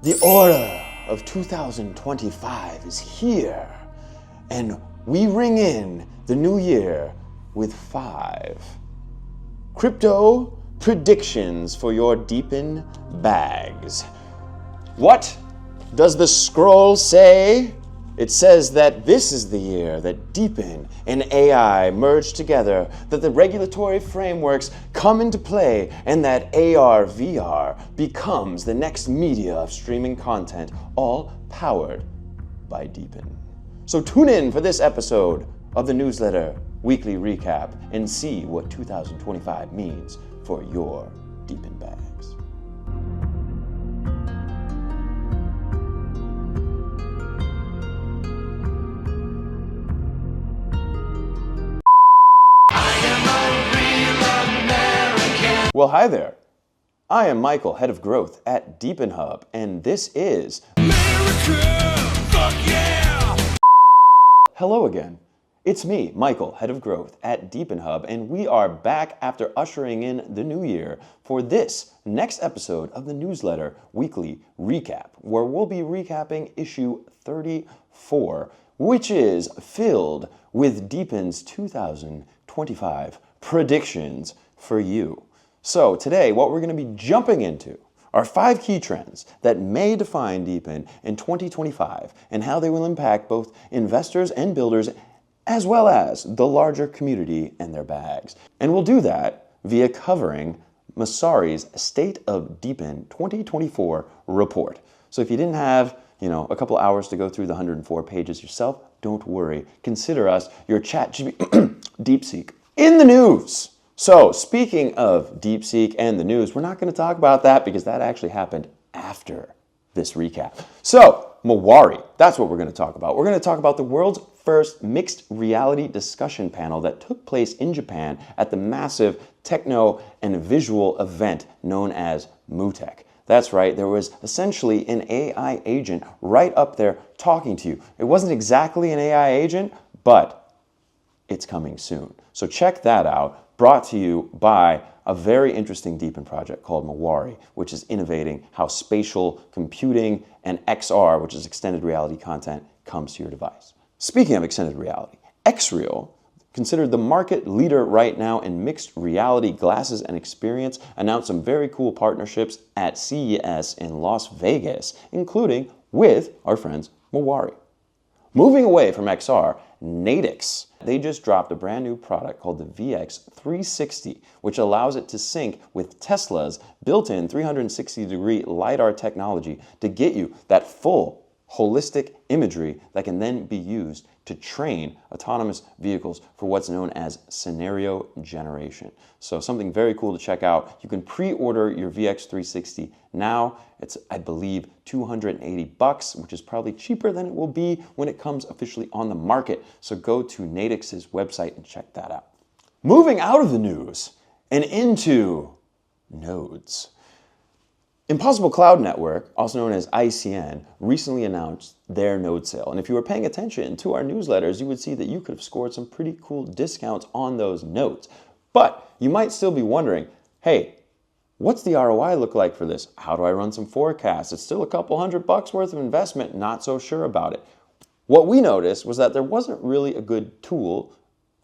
The aura of 2025 is here, and we ring in the new year with 5 crypto predictions for your DePIN bags. What does the scroll say? It says that this is the year that DePIN and AI merge together, that the regulatory frameworks come into play, and that AR/VR becomes the next media of streaming content, all powered by DePIN. So tune in for this episode of the newsletter weekly recap and see what 2025 means for your DePIN bags. Well, hi there. I am Michael, head of growth at DePIN Hub, and this is America, fuck yeah! Hello again. It's me, Michael, head of growth at DePIN Hub, and we are back after ushering in the new year for this next episode of the newsletter weekly recap, where we'll be recapping issue 34, which is filled with DePIN's 2025 predictions for you. So today, what we're going to be jumping into are 5 key trends that may define DePIN in 2025 and how they will impact both investors and builders as well as the larger community and their bags. And we'll do that via covering Messari's State of DePIN 2024 report. So if you didn't have, a couple hours to go through the 104 pages yourself, don't worry. Consider us your DeepSeek in the news. So, speaking of DeepSeek and the news, we're not going to talk about that because that actually happened after this recap. So, Mawari, that's what we're going to talk about. We're going to talk about the world's first mixed reality discussion panel that took place in Japan at the massive techno and visual event known as MUTEC. That's right, there was essentially an AI agent right up there talking to you. It wasn't exactly an AI agent, but it's coming soon. So check that out. Brought to you by a very interesting DePIN project called Mawari, which is innovating how spatial computing and XR, which is extended reality content, comes to your device. Speaking of extended reality, XReal, considered the market leader right now in mixed reality glasses and experience, announced some very cool partnerships at CES in Las Vegas, including with our friends Mawari. Moving away from XR, Natix, they just dropped a brand new product called the VX360, which allows it to sync with Tesla's built-in 360-degree LiDAR technology to get you that full holistic imagery that can then be used to train autonomous vehicles for what's known as scenario generation. So something very cool to check out. You can pre-order your VX360 now. It's, I believe, $280, which is probably cheaper than it will be when it comes officially on the market. So go to Natix's website and check that out. Moving out of the news and into nodes. Impossible Cloud Network, also known as ICN, recently announced their node sale. And if you were paying attention to our newsletters, you would see that you could have scored some pretty cool discounts on those nodes. But you might still be wondering, hey, what's the ROI look like for this? How do I run some forecasts? It's still a couple $100 worth of investment, not so sure about it. What we noticed was that there wasn't really a good tool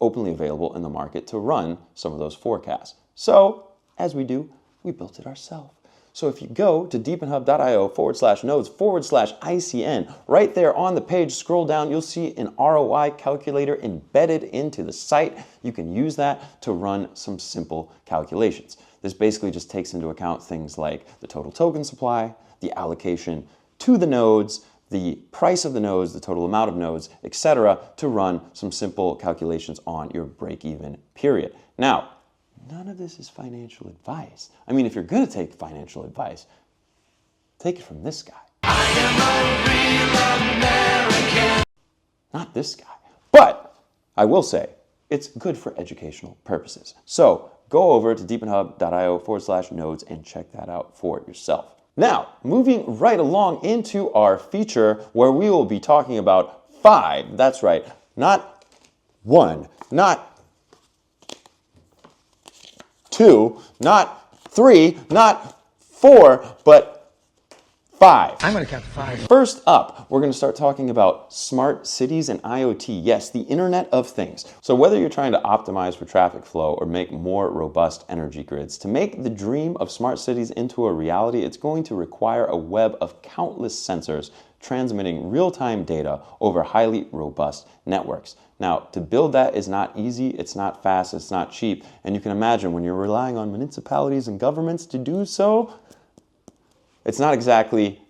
openly available in the market to run some of those forecasts. So, as we do, we built it ourselves. So if you go to deepinhub.io/nodes/ICN, right there on the page, scroll down, you'll see an ROI calculator embedded into the site. You can use that to run some simple calculations. This basically just takes into account things like the total token supply, the allocation to the nodes, the price of the nodes, the total amount of nodes, etc., to run some simple calculations on your break-even period. Now, none of this is financial advice. I mean, if you're going to take financial advice, take it from this guy. I am a real American. Not this guy. But I will say, it's good for educational purposes. So go over to deepinhub.io/nodes and check that out for yourself. Now, moving right along into our feature where we will be talking about 5, that's right, not 1, not 2, not 3, not 4, but 5. I'm going to count to 5. First up, we're going to start talking about smart cities and IoT. Yes, the Internet of Things. So whether you're trying to optimize for traffic flow or make more robust energy grids, to make the dream of smart cities into a reality, it's going to require a web of countless sensors transmitting real-time data over highly robust networks. Now, to build that is not easy, it's not fast, it's not cheap, and you can imagine when you're relying on municipalities and governments to do so, it's not exactly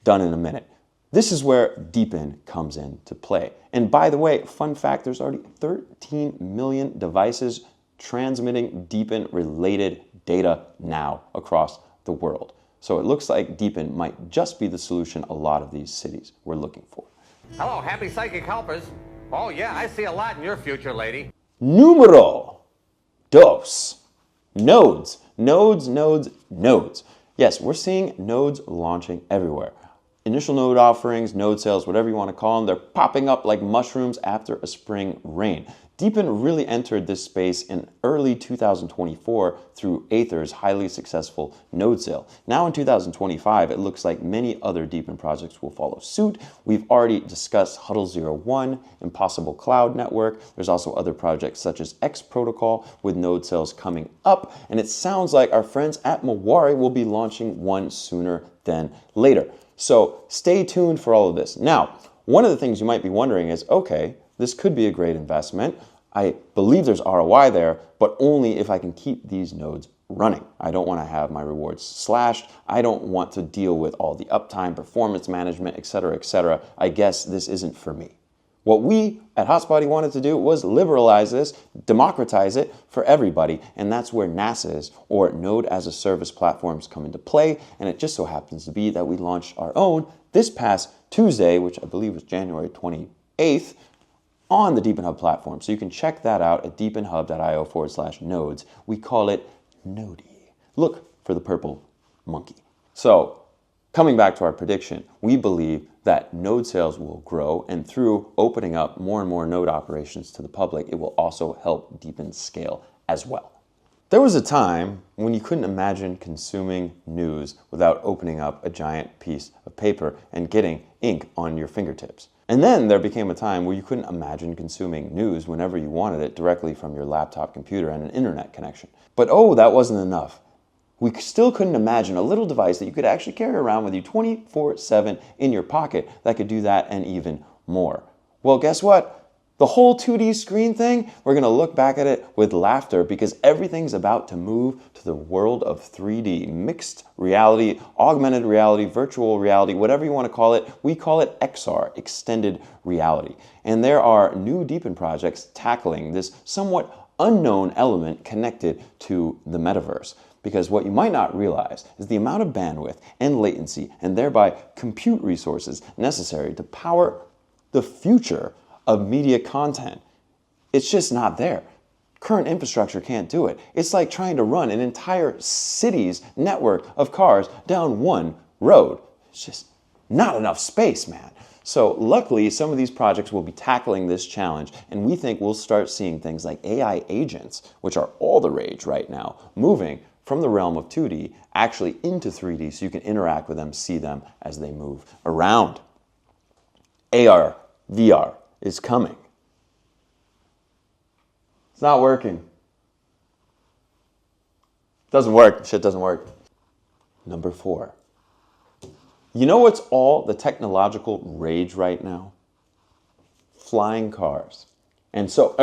done in a minute. This is where DePIN comes into play. And by the way, fun fact, there's already 13 million devices transmitting DePIN-related data now across the world. So it looks like DePIN might just be the solution a lot of these cities we're looking for. Hello, happy psychic helpers. Oh yeah, I see a lot in your future, lady. Numero dos. Nodes. Nodes, nodes, nodes. Yes, we're seeing nodes launching everywhere. Initial node offerings, node sales, whatever you want to call them, they're popping up like mushrooms after a spring rain. DePIN really entered this space in early 2024 through Aether's highly successful node sale. Now in 2025, it looks like many other DePIN projects will follow suit. We've already discussed Huddle 01, Impossible Cloud Network. There's also other projects such as X Protocol with node sales coming up. And it sounds like our friends at Mawari will be launching one sooner than later. So stay tuned for all of this. Now, one of the things you might be wondering is, okay, this could be a great investment. I believe there's ROI there, but only if I can keep these nodes running. I don't want to have my rewards slashed. I don't want to deal with all the uptime, performance management, et cetera, et cetera. I guess this isn't for me. What we at Hotspotty wanted to do was liberalize this, democratize it for everybody, and that's where NaaS, or Node as a Service platforms, come into play, and it just so happens to be that we launched our own this past Tuesday, which I believe was January 28th, on the DePIN Hub platform. So you can check that out at deepinhub.io/nodes. We call it Nodi. Look for the purple monkey. So coming back to our prediction, we believe that node sales will grow, and through opening up more and more node operations to the public, it will also help DePIN scale as well. There was a time when you couldn't imagine consuming news without opening up a giant piece of paper and getting ink on your fingertips. And then there became a time where you couldn't imagine consuming news whenever you wanted it directly from your laptop computer and an internet connection. But oh, that wasn't enough. We still couldn't imagine a little device that you could actually carry around with you 24/7 in your pocket that could do that and even more. Well, guess what? The whole 2D screen thing, we're going to look back at it with laughter because everything's about to move to the world of 3D, mixed reality, augmented reality, virtual reality, whatever you want to call it. We call it XR, extended reality. And there are new DePIN projects tackling this somewhat unknown element connected to the metaverse. Because what you might not realize is the amount of bandwidth and latency and thereby compute resources necessary to power the future of media content. It's just not there. Current infrastructure can't do it. It's like trying to run an entire city's network of cars down one road. It's just not enough space, man. So luckily, some of these projects will be tackling this challenge, and we think we'll start seeing things like AI agents, which are all the rage right now, moving from the realm of 2D actually into 3D so you can interact with them, see them as they move around. AR, VR is coming. It's not working. Doesn't work. Shit doesn't work. Number 4. You know what's all the technological rage right now? Flying cars. And so,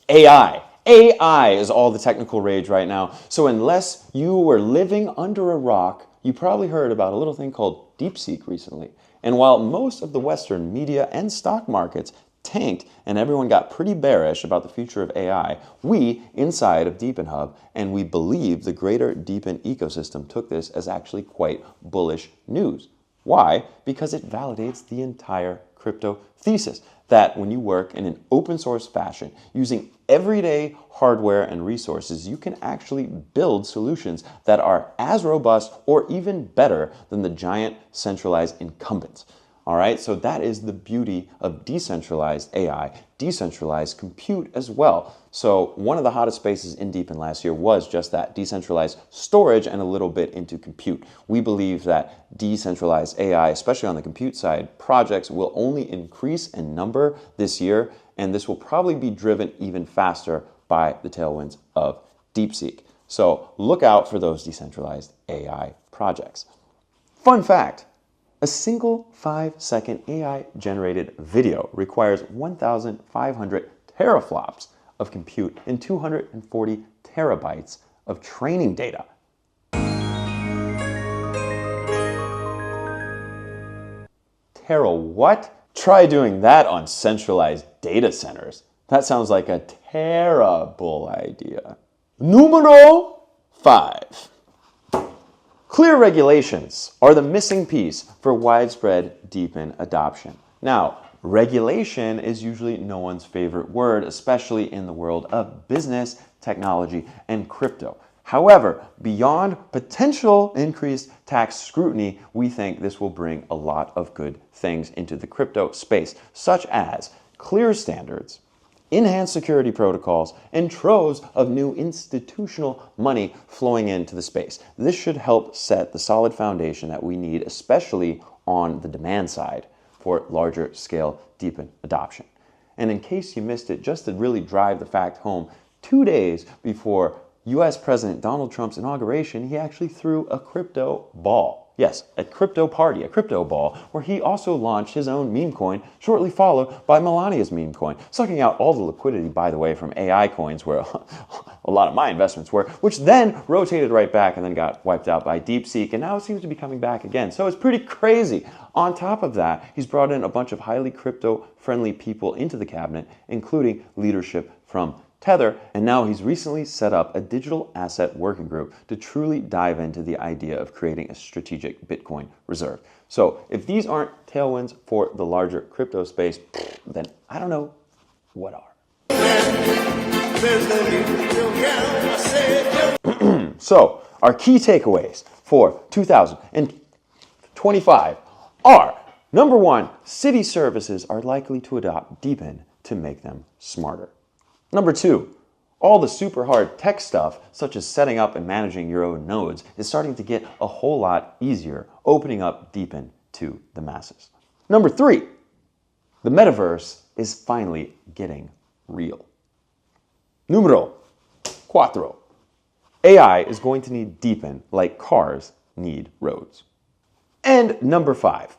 AI. AI is all the technical rage right now. So unless you were living under a rock, you probably heard about a little thing called DeepSeek recently. And while most of the Western media and stock markets tanked and everyone got pretty bearish about the future of AI, we inside of DePIN Hub, and we believe the greater DePIN ecosystem, took this as actually quite bullish news. Why? Because it validates the entire crypto thesis that when you work in an open source fashion using everyday hardware and resources, you can actually build solutions that are as robust or even better than the giant centralized incumbents. All right, so that is the beauty of decentralized AI, decentralized compute as well. So one of the hottest spaces in DePIN last year was just that, decentralized storage and a little bit into compute. We believe that decentralized AI, especially on the compute side, projects will only increase in number this year, and this will probably be driven even faster by the tailwinds of DeepSeek. So look out for those decentralized AI projects. Fun fact. A single 5-second AI-generated video requires 1,500 teraflops of compute and 240 terabytes of training data. Tera what? Try doing that on centralized data centers. That sounds like a terrible idea. Numero 5. Clear regulations are the missing piece for widespread DePIN adoption. Now, regulation is usually no one's favorite word, especially in the world of business, technology, and crypto. However, beyond potential increased tax scrutiny, we think this will bring a lot of good things into the crypto space, such as clear standards, enhanced security protocols, and troves of new institutional money flowing into the space. This should help set the solid foundation that we need, especially on the demand side for larger scale DePIN adoption. And in case you missed it, just to really drive the fact home, 2 days before US President Donald Trump's inauguration, he actually threw a crypto ball. Yes, a crypto party, a crypto ball, where he also launched his own meme coin, shortly followed by Melania's meme coin, sucking out all the liquidity, by the way, from AI coins, where a lot of my investments were, which then rotated right back and then got wiped out by DeepSeek, and now it seems to be coming back again. So it's pretty crazy. On top of that, he's brought in a bunch of highly crypto-friendly people into the cabinet, including leadership from Tether, and now he's recently set up a digital asset working group to truly dive into the idea of creating a strategic Bitcoin reserve. So if these aren't tailwinds for the larger crypto space, then I don't know what are. So our key takeaways for 2025 are, number 1, city services are likely to adopt DePIN to make them smarter. Number 2, all the super hard tech stuff, such as setting up and managing your own nodes, is starting to get a whole lot easier, opening up DePIN to the masses. Number 3, the metaverse is finally getting real. Numero 4, AI is going to need DePIN like cars need roads. And number 5,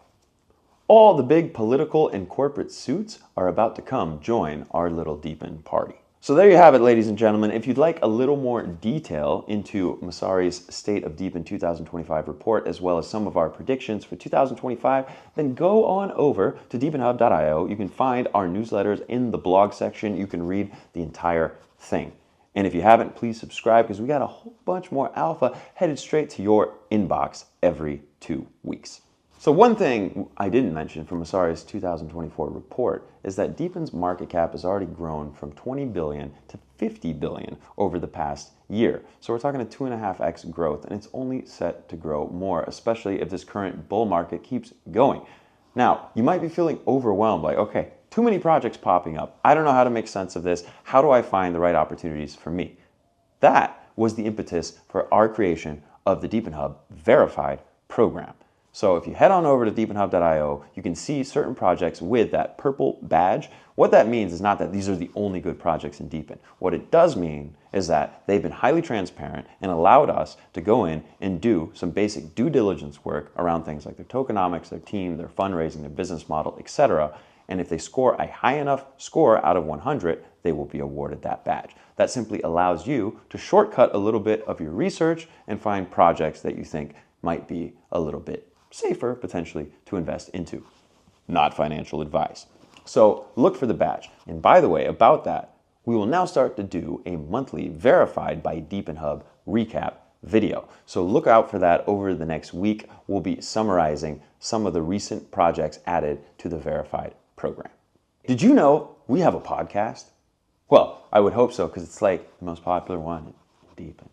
all the big political and corporate suits are about to come join our little DePIN party. So there you have it, ladies and gentlemen. If you'd like a little more detail into Messari's State of DePIN 2025 report, as well as some of our predictions for 2025, then go on over to deepinhub.io. You can find our newsletters in the blog section. You can read the entire thing. And if you haven't, please subscribe, because we got a whole bunch more alpha headed straight to your inbox every 2 weeks. So one thing I didn't mention from Messari's 2024 report is that DePIN's market cap has already grown from 20 billion to 50 billion over the past year. So we're talking a 2.5x growth, and it's only set to grow more, especially if this current bull market keeps going. Now, you might be feeling overwhelmed, like, okay, too many projects popping up. I don't know how to make sense of this. How do I find the right opportunities for me? That was the impetus for our creation of the DePIN Hub Verified program. So if you head on over to deepinhub.io, you can see certain projects with that purple badge. What that means is not that these are the only good projects in DePIN. What it does mean is that they've been highly transparent and allowed us to go in and do some basic due diligence work around things like their tokenomics, their team, their fundraising, their business model, etc. And if they score a high enough score out of 100, they will be awarded that badge. That simply allows you to shortcut a little bit of your research and find projects that you think might be a little bit safer potentially to invest into. Not financial advice. So look for the badge. And by the way, about that, we will now start to do a monthly verified by DePIN Hub recap video. So look out for that over the next week. We'll be summarizing some of the recent projects added to the verified program. Did you know we have a podcast? Well, I would hope so, because it's like the most popular one in DePIN.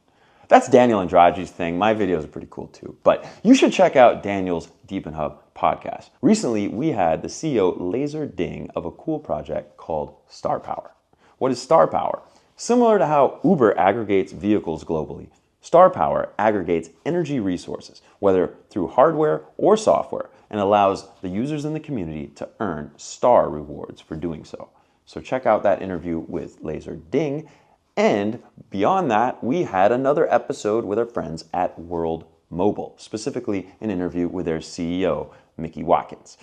That's Daniel Andrade's thing. My videos are pretty cool too. But you should check out Daniel's DePIN Hub podcast. Recently, we had the CEO laser ding of a cool project called Star Power. What is Star Power? Similar to how Uber aggregates vehicles globally, Star Power aggregates energy resources, whether through hardware or software, and allows the users in the community to earn star rewards for doing so. So check out that interview with Laser Ding. And beyond that, we had another episode with our friends at World Mobile, specifically an interview with their CEO, Mickey Watkins.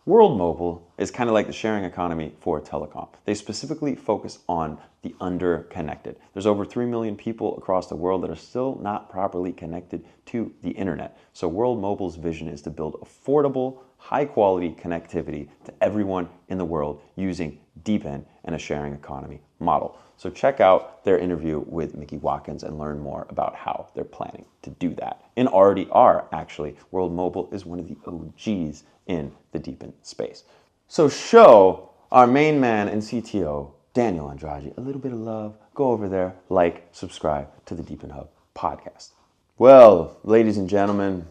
World Mobile is kind of like the sharing economy for telecom. They specifically focus on the underconnected. There's over 3 million people across the world that are still not properly connected to the internet. So World Mobile's vision is to build affordable, high-quality connectivity to everyone in the world using DePIN and a sharing economy model. So check out their interview with Mickey Watkins and learn more about how they're planning to do that. And already are, actually. World Mobile is one of the OGs in the DePIN space. So show our main man and CTO, Daniel Andrade, a little bit of love. Go over there, like, subscribe to the DePIN Hub podcast. Well, ladies and gentlemen,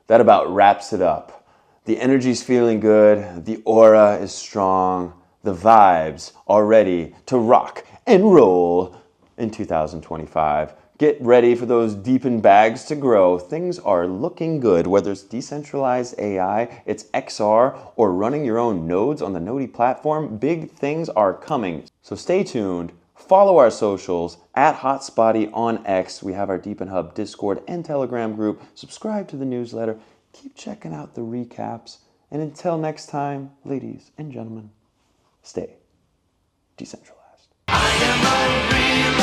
that about wraps it up. The energy's feeling good, the aura is strong, the vibes are ready to rock and roll in 2025. Get ready for those DePIN bags to grow. Things are looking good, whether it's decentralized AI, it's XR, or running your own nodes on the Nodi platform. Big things are coming. So stay tuned. Follow our socials at Hotspotty on X. We have our DePIN Hub Discord and Telegram group. Subscribe to the newsletter. Keep checking out the recaps. And until next time, ladies and gentlemen, stay decentralized.